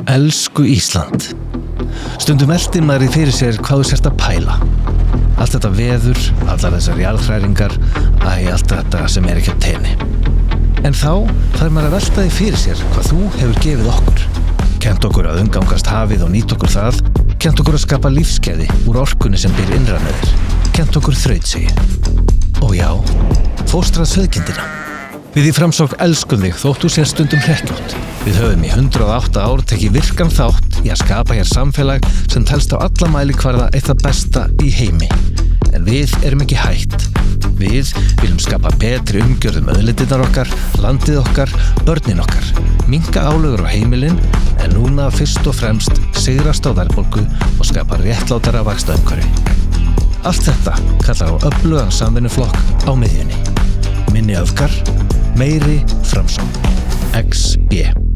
Elsku Ísland. Stundum veltir maður í fyrir sér hvað þú sért að pæla. Allt þetta veður, allar þessar jarðhræringar, allt þetta sem ekki á teini. En þá þarf maður að velta því fyrir sér hvað þú hefur gefið okkur. Kennt okkur að umgangast hafið og nýta okkur það. Kennt okkur að skapa lífsgæði úr orkunni sem býr innra með þér. Kennt okkur þrautsigi. Og já, fóstrað sauðkindina. Við í Framsókn elskum þig þótt þú sért stundum hrekkjótt. Við höfum í 108 ár tekið virkan þátt í að skapa hér samfélag sem telst á alla mælikvarða eitt það besta í heimi. En við erum ekki hætt. Við viljum skapa betri umgjörð auðlindirnar okkar, landið okkar, börnin okkar, minnka álögur á heimilin, en núna fyrst og fremst sigrast á verðbólgu og skapa réttlátara vaxtaumhverfi. Allt þetta kallar á öflugan samvinnuflokk á miðjunni. Minni öfgar, meiri Framsókn. XB